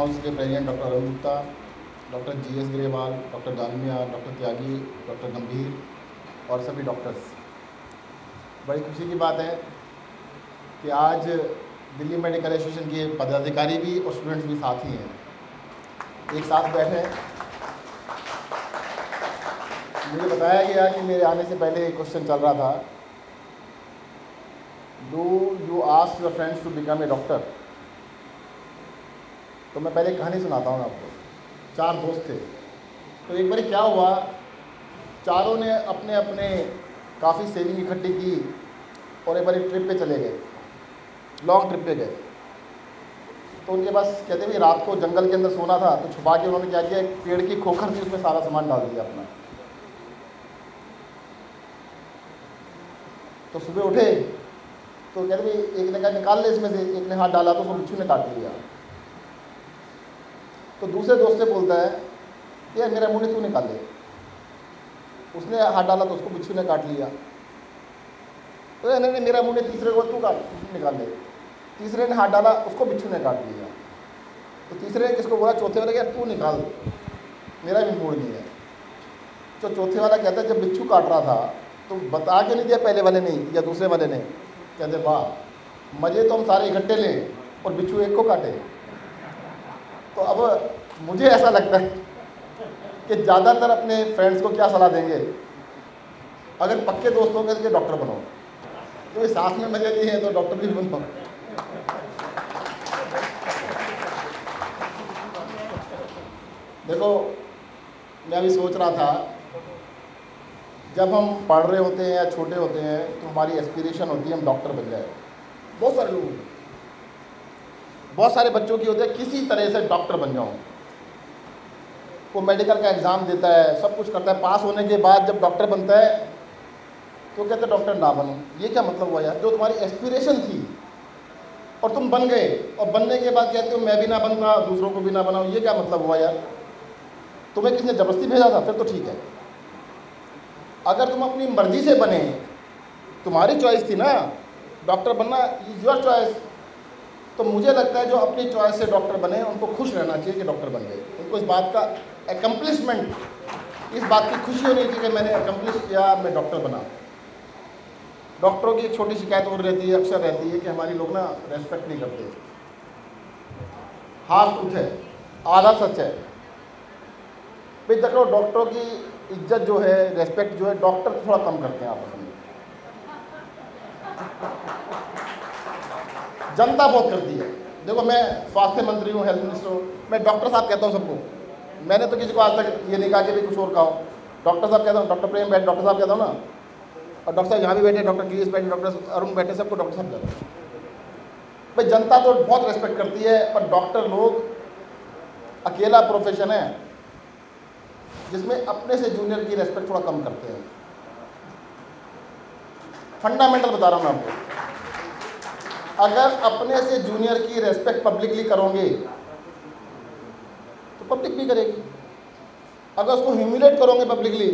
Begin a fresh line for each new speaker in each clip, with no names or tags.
Council के president doctor Arun Gupta, doctor GS Grewal, doctor Dalmia, doctor Tyagi, doctor Gambhir और सभी डॉक्टर्स, बड़ी खुशी की बात है कि आज दिल्ली मेडिकल एसोसिएशन के पदाधिकारी भी और स्टूडेंट्स भी साथ ही हैं, एक साथ बैठे हैं। मुझे बताया गया कि मेरे आने से पहले एक क्वेश्चन चल रहा था, do you ask your friends to become a doctor. तो मैं पहले कहानी सुनाता हूँ आपको। 4 दोस्त थे, तो एक बार क्या हुआ, चारों ने अपने अपने काफ़ी सेविंग इकट्ठी की और एक बार ट्रिप पे चले गए, लॉन्ग ट्रिप पे गए। तो उनके पास कहते भी रात को जंगल के अंदर सोना था, तो छुपा के उन्होंने क्या किया, एक पेड़ की खोखर थी उसमें सारा सामान डाल दिया अपना। तो सुबह उठे तो कहते भी एक ने कहा निकाल ले इसमें से, एक ने हाथ डाला तो उसको बिच्छू ने काट लिया। तो दूसरे दोस्त से बोलता है यार मेरा मुंह ने तू निकाल ले। उसने हाथ डाला तो उसको बिच्छू ने काट लिया। तो नहीं मेरा मुंह ने तीसरे को तू निकाल ले। तीसरे ने हाथ डाला, उसको बिच्छू ने काट लिया। तो तीसरे ने किसको बोला, चौथे वाले, यार तू निकाल, मेरा भी मूड नहीं है। तो चौथे वाला कहता है जब बिच्छू काट रहा था तो बता के नहीं दिया पहले वाले ने या दूसरे वाले ने। कहते वाह, मज़े तो हम सारे इकट्ठे लें और बिच्छू एक को काटे। तो अब मुझे ऐसा लगता है कि ज़्यादातर अपने फ्रेंड्स को क्या सलाह देंगे, अगर पक्के दोस्त होंगे तो डॉक्टर बनो, तो साथ में मजे लिए हैं तो डॉक्टर भी बनो। देखो मैं अभी सोच रहा था, जब हम पढ़ रहे होते हैं या छोटे होते हैं तो हमारी एस्पिरेशन होती है हम डॉक्टर बन जाए। बहुत सारे लोग, बहुत सारे बच्चों की होती है किसी तरह से डॉक्टर बन जाऊँ। वो मेडिकल का एग्ज़ाम देता है, सब कुछ करता है, पास होने के बाद जब डॉक्टर बनता है तो कहते डॉक्टर ना बनो। ये क्या मतलब हुआ यार, जो तुम्हारी एस्पिरेशन थी और तुम बन गए और बनने के बाद कहते हो मैं भी ना बनता, दूसरों को भी ना बनाओ, ये क्या मतलब हुआ यार। तुम्हें किसने ज़बरदस्ती भेजा था, फिर तो ठीक है। अगर तुम अपनी मर्जी से बने, तुम्हारी चॉइस थी ना, डॉक्टर बनना इज़ योर चॉइस, तो मुझे लगता है जो अपनी चॉइस से डॉक्टर बने उनको खुश रहना चाहिए कि डॉक्टर बन गए। उनको इस बात का एकम्प्लिशमेंट, इस बात की खुशी होनी चाहिए कि मैंने एकम्प्लिश किया, मैं डॉक्टर बना। डॉक्टरों की एक छोटी शिकायत और रहती है, अक्सर रहती है कि हमारी लोग ना रेस्पेक्ट नहीं करते। हाफ ट्रूथ है, आधा सच है भाई। देखो डॉक्टरों की इज्जत जो है, रेस्पेक्ट जो है, डॉक्टर थोड़ा कम करते हैं आपस में, जनता बहुत करती है। देखो मैं स्वास्थ्य मंत्री हूँ, हेल्थ मिनिस्टर हूँ, मैं डॉक्टर साहब कहता हूँ सबको। मैंने तो किसी को आज तक ये नहीं कहा कि भाई कुछ और कहो, डॉक्टर साहब कहता हूँ। डॉक्टर प्रेम बैठे डॉक्टर साहब कहता हूँ ना, और डॉक्टर साहब यहाँ भी बैठे, डॉक्टर GS बैठे, डॉक्टर अरुण बैठे, सबको डॉक्टर साहब कहता हूँ। भाई जनता तो बहुत रेस्पेक्ट करती है, पर डॉक्टर लोग अकेला प्रोफेशन है जिसमें अपने से जूनियर की रेस्पेक्ट थोड़ा कम करते हैं। फंडामेंटल बता रहा हूँ मैं आपको, अगर अपने से जूनियर की रेस्पेक्ट पब्लिकली करोगे तो पब्लिक भी करेगी। अगर उसको ह्यूमिलेट करोगे पब्लिकली,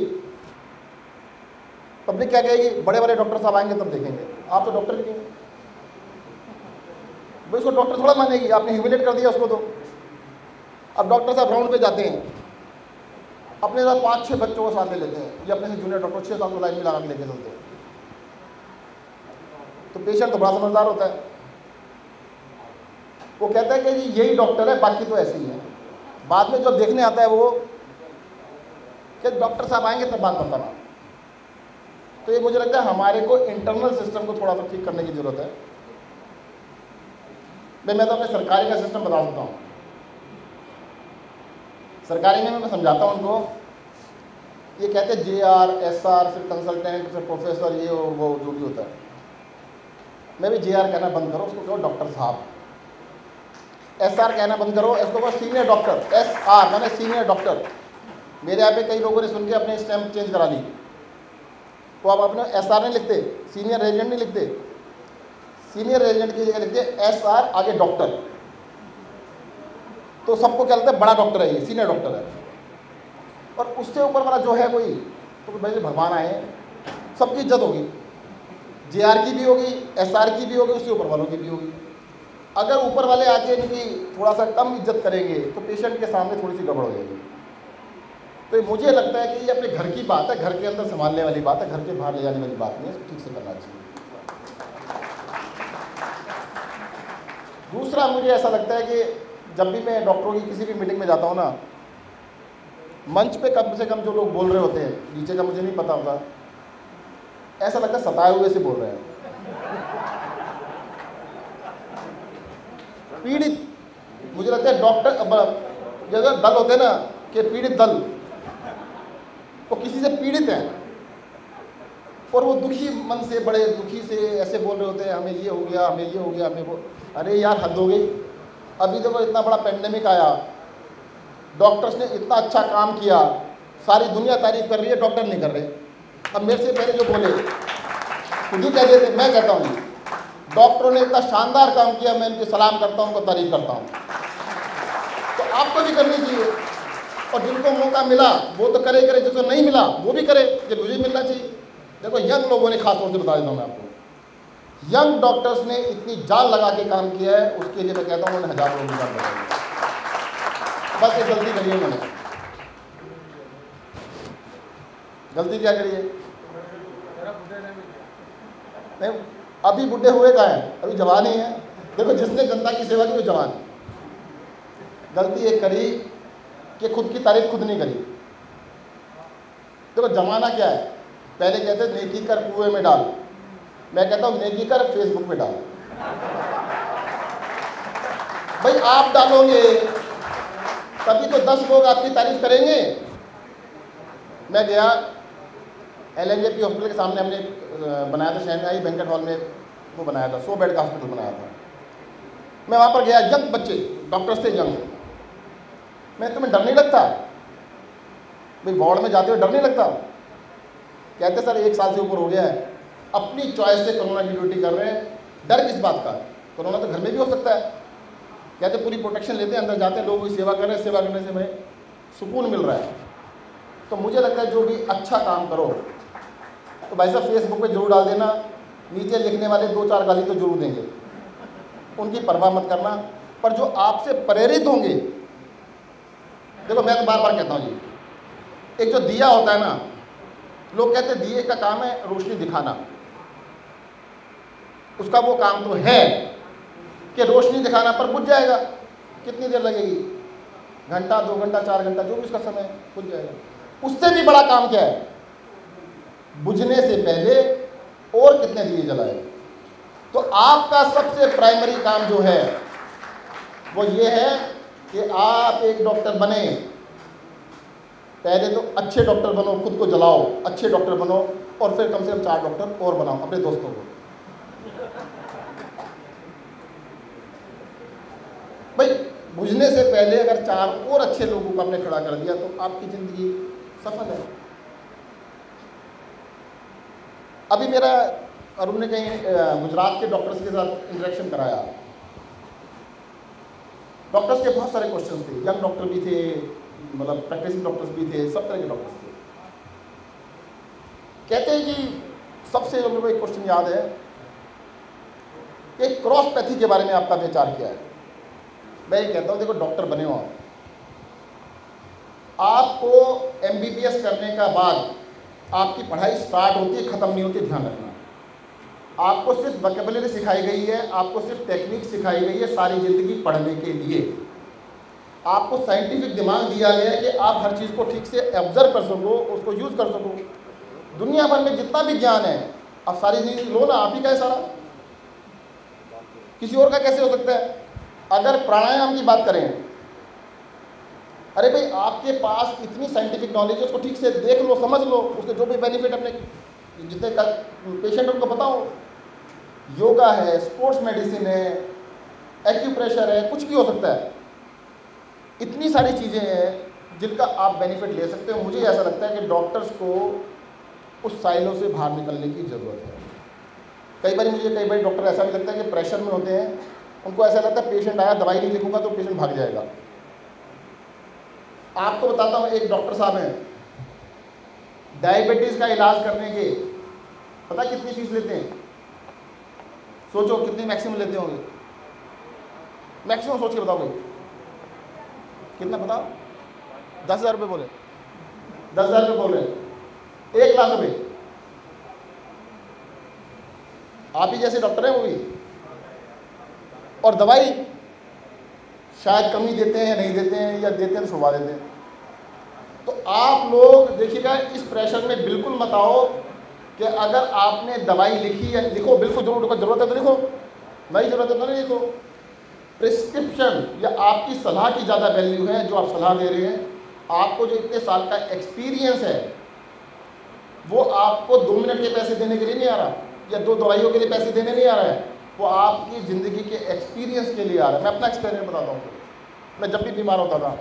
पब्लिक क्या कहेगी, बड़े बड़े डॉक्टर साहब आएंगे तब देखेंगे, आप तो डॉक्टर ही नहीं। भाई उसको डॉक्टर थोड़ा मानेगी, आपने ह्यूमिलेट कर दिया उसको। तो अब डॉक्टर साहब राउंड पे जाते हैं, अपने साथ 5-6 बच्चों को साथ ले लेते हैं, ये अपने से जूनियर डॉक्टर 6 साल को लाइन में लगा के लेके चलते हैं। तो पेशेंट तो बड़ा समझदार होता है, वो कहता है कि जी यही डॉक्टर है, बाकी तो ऐसे ही है। बाद में जो देखने आता है वो कि डॉक्टर साहब आएंगे तब बात बताना। तो ये मुझे लगता है हमारे को इंटरनल सिस्टम को थोड़ा सा ठीक करने की ज़रूरत है। भाई मैं तो अपने सरकारी का सिस्टम बता सकता हूँ। सरकारी में मैं समझाता हूँ उनको, ये कहते हैं JR, SR, फिर कंसल्टेंट, फिर प्रोफेसर, ये और वो जो भी होता है। मैं भी JR कहना बंद करो, उसको कहो डॉक्टर साहब। SR कहना बंद करो, इसको कहो सीनियर डॉक्टर। SR मैंने सीनियर डॉक्टर। मेरे यहाँ पे कई लोगों ने सुन के अपने स्टैम्प चेंज करा ली, तो आप अपने SR नहीं लिखते, सीनियर रेजिडेंट नहीं लिखते, सीनियर रेजिडेंट की जगह लिखते SR आगे डॉक्टर। तो सबको क्या लगता है बड़ा डॉक्टर है, ये सीनियर डॉक्टर है। और उससे ऊपर वाला जो है कोई, तो भाई भगवान आए, सबकी इज्जत होगी, JR की भी होगी, SR की भी होगी, उससे ऊपर वालों की भी होगी। अगर ऊपर वाले आके इनकी थोड़ा सा कम इज्जत करेंगे तो पेशेंट के सामने थोड़ी सी गड़बड़ हो जाएगी। तो मुझे लगता है कि ये अपने घर की बात है, घर के अंदर संभालने वाली बात है, घर के बाहर ले जाने वाली बात नहीं है, इसको ठीक से करना चाहिए। दूसरा, मुझे ऐसा लगता है कि जब भी मैं डॉक्टरों की किसी भी मीटिंग में जाता हूँ ना, मंच पे कम से कम जो लोग बोल रहे होते हैं, नीचे का मुझे नहीं पता होता, ऐसा लगता है सताए हुए से बोल रहे हैं, पीड़ित। मुझे लगता है डॉक्टर जैसे दल होते हैं ना कि पीड़ित दल, वो किसी से पीड़ित हैं और वो दुखी मन से, बड़े दुखी से ऐसे बोल रहे होते हैं, हमें ये हो गया, हमें ये हो गया, हमें वो। अरे यार, हद हो गई। अभी देखो इतना बड़ा पेंडेमिक आया, डॉक्टर्स ने इतना अच्छा काम किया, सारी दुनिया तारीफ कर रही है, डॉक्टर नहीं कर रहे। अब मेरे से पहले जो बोले खुद ही कह देते, मैं कहता हूँ डॉक्टरों ने इतना शानदार काम किया, मैं इनकी सलाम करता हूँ, उनको तारीफ करता हूँ। तो आपको भी करनी चाहिए, और जिनको मौका मिला वो तो करे करे, जिसको नहीं मिला वो भी करे, कि मुझे मिलना चाहिए। देखो यंग लोगों ने, खास तौर से बता देता हूँ मैं आपको, यंग डॉक्टर्स ने इतनी जान लगा के काम किया है, उसके लिए मैं कहता हूँ उन्होंने हज़ारों लोगों की जान लगाई। बस ये गलती करिए उन्होंने, गलती क्या करिए? नहीं, अभी बुढ़े हुए कहाँ हैं, अभी जवान ही हैं। देखो जिसने जनता की सेवा की वो जवान। गलती एक करी कि खुद की तारीफ खुद नहीं करी। देखो जमाना क्या है, पहले कहते नेकी कर कुएं में डाल, मैं कहता हूँ नेकी कर फेसबुक पे डाल। भाई आप डालोगे तभी तो 10 लोग आपकी तारीफ करेंगे। मैं गया LNJP हॉस्पिटल के सामने, हमने बनाया था शहनाई बैंकेट हॉल में, वो बनाया था, 100 बेड का हॉस्पिटल बनाया था। मैं वहाँ पर गया, यंग बच्चे डॉक्टर्स थे, यंग। मैं, तुम्हें डर नहीं लगता? भाई वार्ड में जाते हुए डर नहीं लगता? कहते सर 1 साल से ऊपर हो गया है, अपनी चॉइस से कोरोना की ड्यूटी कर रहे हैं, डर किस बात का? कोरोना तो घर में भी हो सकता है। कहते पूरी प्रोटेक्शन लेते हैं, अंदर जाते हैं, लोगों की सेवा कर रहे हैं, सेवा करने से हमें सुकून मिल रहा है। तो मुझे लगता है जो भी अच्छा काम करो तो भाई साहब फेसबुक पे जरूर डाल देना, नीचे लिखने वाले 2-4 गाली तो जरूर देंगे, उनकी परवाह मत करना। पर जो आपसे प्रेरित होंगे, देखो मैं तो बार बार कहता हूँ जी, एक जो दिया होता है ना, लोग कहते हैं दिए का काम है रोशनी दिखाना, उसका वो काम तो है कि रोशनी दिखाना, पर बुझ जाएगा। कितनी देर लगेगी? घंटा, 2 घंटा, 4 घंटा, जो भी उसका समय, बुझ जाएगा। उससे भी बड़ा काम क्या है? बुझने से पहले और कितने दिए जलाए। तो आपका सबसे प्राइमरी काम जो है वो ये है कि आप एक डॉक्टर बने, पहले तो अच्छे डॉक्टर बनो, खुद को जलाओ, अच्छे डॉक्टर बनो, और फिर कम से कम 4 डॉक्टर और बनाओ अपने दोस्तों को। भाई बुझने से पहले अगर 4 और अच्छे लोगों को आपने खड़ा कर दिया तो आपकी ज़िंदगी सफल है। अभी मेरा अरुण ने कहीं गुजरात के डॉक्टर्स के साथ इंटरेक्शन कराया। डॉक्टर्स के बहुत सारे क्वेश्चन थे, यंग डॉक्टर भी थे, मतलब प्रैक्टिसिंग डॉक्टर्स भी थे, सब तरह के डॉक्टर्स थे। कहते हैं कि सबसे मेरे को एक क्वेश्चन याद है कि क्रॉस पैथी के बारे में आपका विचार क्या है? मैं ये कहता हूँ, देखो डॉक्टर बने हो आपको MBBS करने का बाद आपकी पढ़ाई स्टार्ट होती है, ख़त्म नहीं होती, ध्यान रखना। आपको सिर्फ वोकैबुलरी सिखाई गई है, आपको सिर्फ टेक्निक सिखाई गई है सारी ज़िंदगी पढ़ने के लिए। आपको साइंटिफिक दिमाग दिया गया है कि आप हर चीज़ को ठीक से ऑब्जर्व कर सको, उसको यूज़ कर सको। दुनिया भर में जितना भी ज्ञान है आप सारी ज़िंदगी लो ना, आप ही का है सारा, किसी और का कैसे हो सकता है? अगर प्राणायाम की बात करें, अरे भाई आपके पास इतनी साइंटिफिक नॉलेज है, उसको ठीक से देख लो, समझ लो, उसके जो भी बेनिफिट अपने जितने का पेशेंट उनको बताओ। योगा है, स्पोर्ट्स मेडिसिन है, एक्यूप्रेशर है, कुछ भी हो सकता है। इतनी सारी चीज़ें हैं जिनका आप बेनिफिट ले सकते हो। मुझे ऐसा लगता है कि डॉक्टर्स को उस साइलों से बाहर निकलने की ज़रूरत है। कई बार डॉक्टर ऐसा भी लगता है कि प्रेशर में होते हैं, उनको ऐसा लगता है पेशेंट आया, दवाई नहीं लिखूंगा तो पेशेंट भाग जाएगा। आपको बताता हूँ, एक डॉक्टर साहब हैं, डायबिटीज़ का इलाज करने के पता कितनी फीस लेते हैं? सोचो कितनी मैक्सिमम लेते होंगे। मैक्सिमम सोच के बताओ भाई, कितना बताओ? 10,000 रुपये बोले, 10,000 रुपये बोल रहे हैं, 1 लाख रुपये। आप ही जैसे डॉक्टर हैं वो भी, और दवाई शायद कम ही देते हैं या नहीं देते हैं, या देते हैं तो छुड़वा देते हैं। तो आप लोग देखिएगा, इस प्रेशर में बिल्कुल मत आओ कि अगर आपने दवाई लिखी है, लिखो बिल्कुल जरूरत है तो लिखो, नहीं ज़रूरत है तो नहीं लिखो। प्रिस्क्रिप्शन या आपकी सलाह की ज़्यादा वैल्यू है, जो आप सलाह दे रहे हैं। आपको जो इतने साल का एक्सपीरियंस है वो आपको 2 मिनट के पैसे देने के लिए नहीं आ रहा, या 2 दवाइयों के लिए पैसे देने नहीं आ रहा है, वो आपकी ज़िंदगी के एक्सपीरियंस के लिए आ रहा है। मैं अपना एक्सपीरियंस बताता हूँ। मैं जब भी बीमार होता था,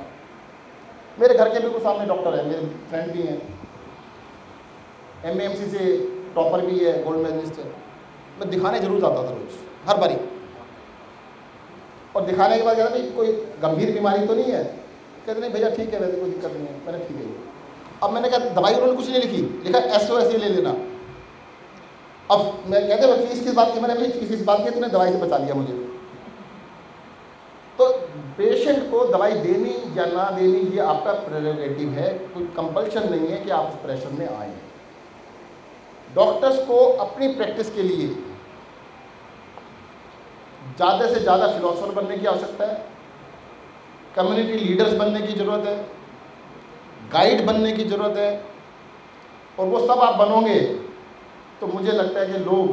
मेरे घर के बिल्कुल सामने डॉक्टर है, मेरे फ्रेंड भी हैं, MAMC से टॉपर भी है, गोल्ड मेडलिस्ट है। मैं दिखाने जरूर जाता था रोज़, हर बारी, और दिखाने के बाद कहता भाई कोई गंभीर बीमारी तो नहीं है? कहते नहीं भैया ठीक है, वैसे कोई दिक्कत नहीं है। मैंने ठीक है। अब मैंने कहा दवाई उन्होंने कुछ नहीं लिखी, लिखा SOS ले लेना। अब मैं कहते फीस किस बात की? मैंने भाई फीस इस बात की, तूने दवाई से बचा लिया मुझे। तो पेशेंट को दवाई देनी या ना देनी ये आपका प्रेरोगेटिव है, कोई कंपल्शन नहीं है कि आप उस प्रेशर में आए। डॉक्टर्स को अपनी प्रैक्टिस के लिए ज़्यादा से ज़्यादा फिलोसोफर बनने की आवश्यकता है, कम्युनिटी लीडर्स बनने की ज़रूरत है, गाइड बनने की ज़रूरत है, और वो सब आप बनोगे तो मुझे लगता है कि लोग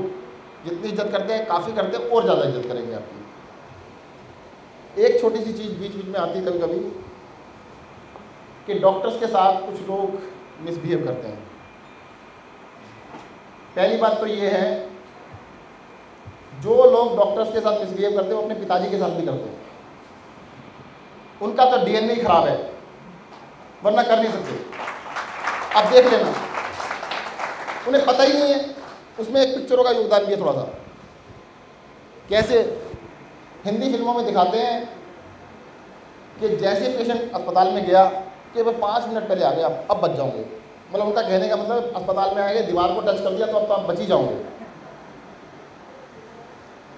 जितनी इज्जत करते हैं, काफ़ी करते हैं, और ज़्यादा इज्जत करेंगे आपकी। एक छोटी सी चीज़ बीच बीच में आती है कभी कभी कि डॉक्टर्स के साथ कुछ लोग मिसबिहेव करते हैं। पहली बात तो ये है, जो लोग डॉक्टर्स के साथ मिसबिहेव करते हैं वो अपने पिताजी के साथ भी करते हैं। उनका तो DNA ही खराब है, वरना कर नहीं सकते। अब देख लेना, उन्हें पता ही नहीं है। उसमें एक पिक्चरों का योगदान भी है थोड़ा सा। कैसे हिंदी फिल्मों में दिखाते हैं कि जैसे पेशेंट अस्पताल में गया कि वह 5 मिनट पहले आ गया, अब बच जाओगे। मतलब उनका कहने का मतलब अस्पताल में आएंगे, दीवार को टच कर दिया तो अब तो आप बच ही जाओगे।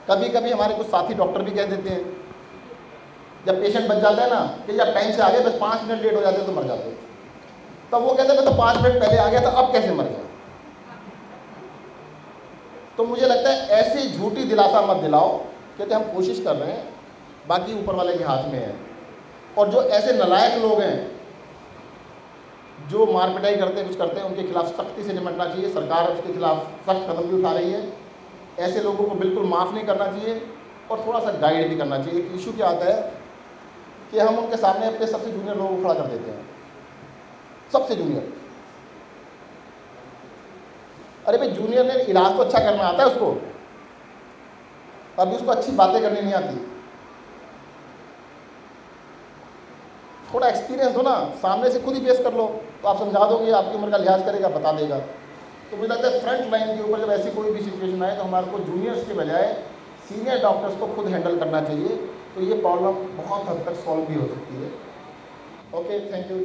कभी कभी हमारे कुछ साथी डॉक्टर भी कह देते हैं, जब पेशेंट बच जाता है ना कि जब टाइम से आ गए, बस 5 मिनट लेट हो जाते तो मर जाते। तब वो कहते हैं मैं तो 5 मिनट पहले आ गया था, अब कैसे मर गया? तो मुझे लगता है ऐसी झूठी दिलासा मत दिलाओ, कहते हम कोशिश कर रहे हैं, बाकी ऊपर वाले के हाथ में है। और जो ऐसे नालायक लोग हैं जो मार पिटाई करते हैं, कुछ करते हैं, उनके खिलाफ सख्ती से निपटना चाहिए। सरकार उसके खिलाफ सख्त कदम भी उठा रही है। ऐसे लोगों को बिल्कुल माफ़ नहीं करना चाहिए, और थोड़ा सा गाइड भी करना चाहिए। एक इशू क्या आता है कि हम उनके सामने अपने सबसे जूनियर लोगों को खड़ा कर देते हैं, सबसे जूनियर। अरे भाई जूनियर ने इलाज तो अच्छा करना आता है उसको, अभी उसको अच्छी बातें करनी नहीं आती। थोड़ा एक्सपीरियंस हो ना, सामने से खुद ही फेस कर लो तो आप समझा दोगे, आपकी उम्र का लिहाज करेगा, बता देगा। तो मुझे लगता है फ्रंट लाइन के ऊपर जब ऐसी कोई भी सिचुएशन आए तो हमारे को जूनियर्स के बजाय सीनियर डॉक्टर्स को खुद हैंडल करना चाहिए, तो ये प्रॉब्लम बहुत हद तक सॉल्व भी हो सकती है। Okay, thank you.